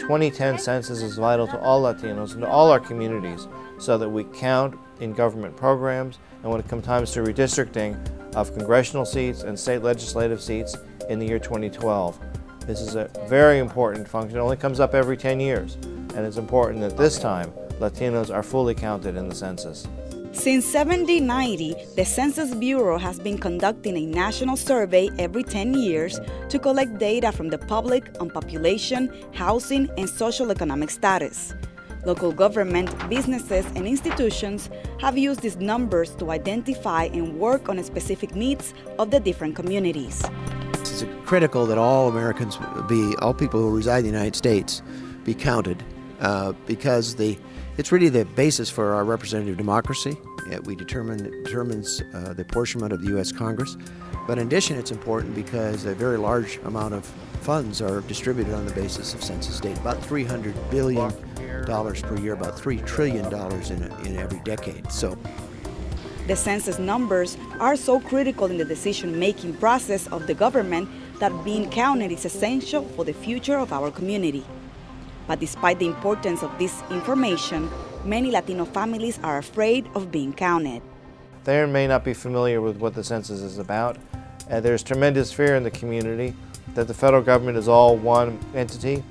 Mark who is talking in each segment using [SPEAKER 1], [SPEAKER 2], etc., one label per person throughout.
[SPEAKER 1] 2010 census is vital to all Latinos and to all our communities so that we count in government programs and when it comes time to redistricting of congressional seats and state legislative seats in the year 2012. This is a very important function. It only comes up every 10 years, and it's important that this time Latinos are fully counted in the census.
[SPEAKER 2] Since 1790, the Census Bureau has been conducting a national survey every 10 years to collect data from the public on population, housing, and social economic status. Local government, businesses, and institutions have used these numbers to identify and work on specific needs of the different communities.
[SPEAKER 3] It's critical that all Americans all people who reside in the United States be counted because it's really the basis for our representative democracy. It determines the apportionment of the U.S. Congress. But in addition, it's important because a very large amount of funds are distributed on the basis of census data. About $300 billion per year, about $3 trillion in every decade. So,
[SPEAKER 2] the census numbers are so critical in the decision-making process of the government that being counted is essential for the future of our community. But despite the importance of this information, many Latino families are afraid of being counted.
[SPEAKER 1] They may not be familiar with what the census is about. There's tremendous fear in the community that the federal government is all one entity,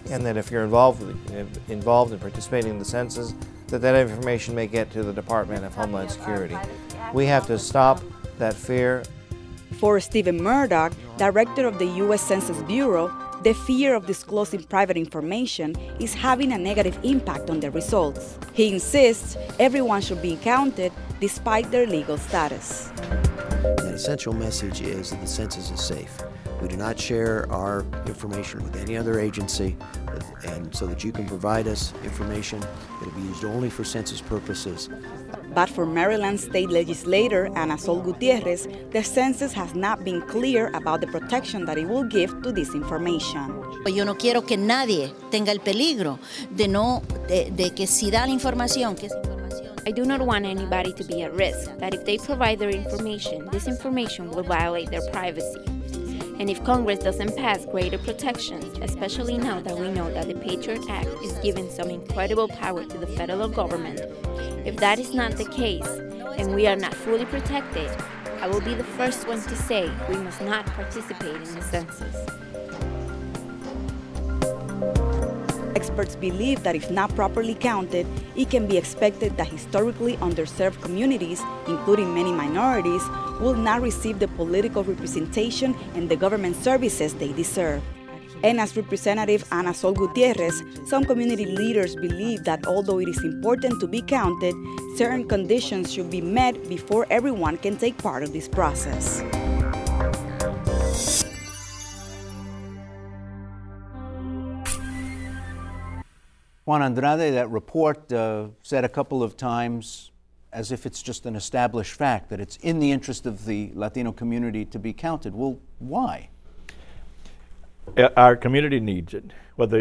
[SPEAKER 1] and that if you're involved in participating in the census, that information may get to the Department of Homeland Security. We have to stop that fear.
[SPEAKER 2] For Stephen Murdoch, director of the U.S. Census Bureau, the fear of disclosing private information is having a negative impact on the results. He insists everyone should be counted despite their legal status.
[SPEAKER 3] The essential message is that the census is safe. We do not share our information with any other agency, and so that you can provide us information that will be used only for census purposes.
[SPEAKER 2] But for Maryland State Legislator Ana Sol Gutierrez, the census has not been clear about the protection that it will give to this information.
[SPEAKER 4] Yo no quiero que nadie tenga el peligro de que si da la información, que esa información.
[SPEAKER 5] I do not want anybody to be at risk that if they provide their information, this information will violate their privacy. And if Congress doesn't pass greater protections, especially now that we know that the Patriot Act is giving some incredible power to the federal government, if that is not the case and we are not fully protected, I will be the first one to say we must not participate in the census.
[SPEAKER 2] Experts believe that if not properly counted, it can be expected that historically underserved communities, including many minorities, will not receive the political representation and the government services they deserve. And as Representative Ana Sol Gutierrez, some community leaders believe that although it is important to be counted, certain conditions should be met before everyone can take part of this process.
[SPEAKER 6] Juan Andrade, that report said a couple of times, as if it's just an established fact, that it's in the interest of the Latino community to be counted. Well, why?
[SPEAKER 7] Our community needs it. What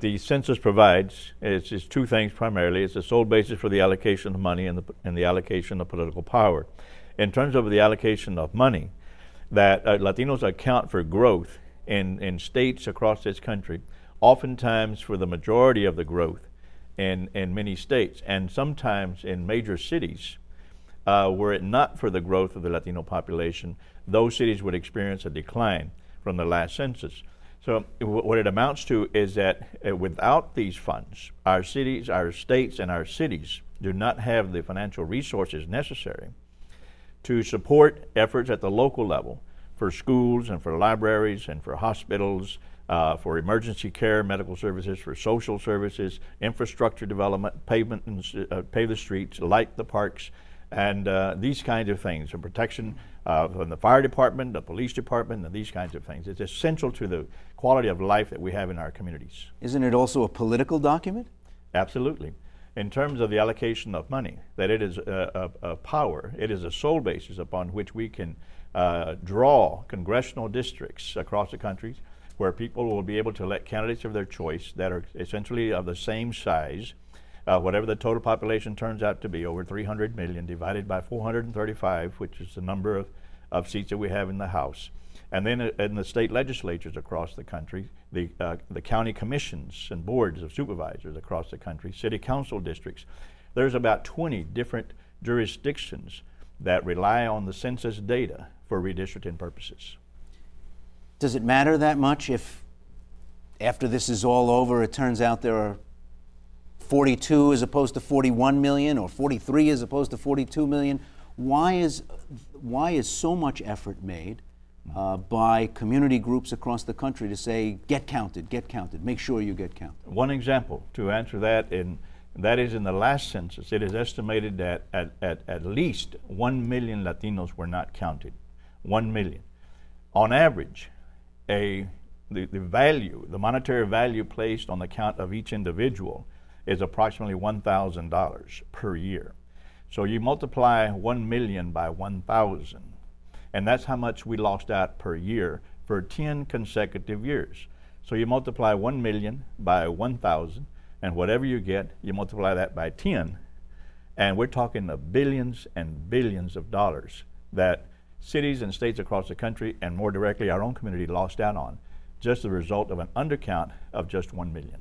[SPEAKER 7] the census provides is two things primarily. It's the sole basis for the allocation of money and the allocation of political power. In terms of the allocation of money, that Latinos account for growth in states across this country, oftentimes for the majority of the growth in many states, and sometimes in major cities. Were it not for the growth of the Latino population, those cities would experience a decline from the last census. So what it amounts to is that without these funds, our cities, our states, and our cities do not have the financial resources necessary to support efforts at the local level for schools and for libraries and for hospitals, for emergency care, medical services, for social services, infrastructure development, pavement and pave the streets, light the parks, and these kinds of things, and protection from the fire department, the police department, and these kinds of things. It's essential to the quality of life that we have in our communities.
[SPEAKER 6] Isn't it also a political document?
[SPEAKER 7] Absolutely. In terms of the allocation of money, that it is a power, it is a sole basis upon which we can draw congressional districts across the country where people will be able to elect candidates of their choice that are essentially of the same size, whatever the total population turns out to be, over 300 million divided by 435, which is the number of seats that we have in the House. And then in the state legislatures across the country, the county commissions and boards of supervisors across the country, city council districts, there's about 20 different jurisdictions that rely on the census data for redistricting purposes.
[SPEAKER 6] Does it matter that much if after this is all over it turns out there are 42 as opposed to 41 million or 43 as opposed to 42 million? Why is so much effort made by community groups across the country to say, get counted, make sure you get counted?
[SPEAKER 7] One example to answer that, and that is in the last census, it is estimated that at least 1 million Latinos were not counted. 1 million. On average, the monetary value placed on the count of each individual is approximately $1,000 per year. So you multiply 1 million by 1,000, and that's how much we lost out per year for 10 consecutive years. So you multiply 1 million by 1,000, and whatever you get, you multiply that by 10, and we're talking of billions and billions of dollars that cities and states across the country, and more directly our own community, lost out on just as a result of an undercount of just 1 million.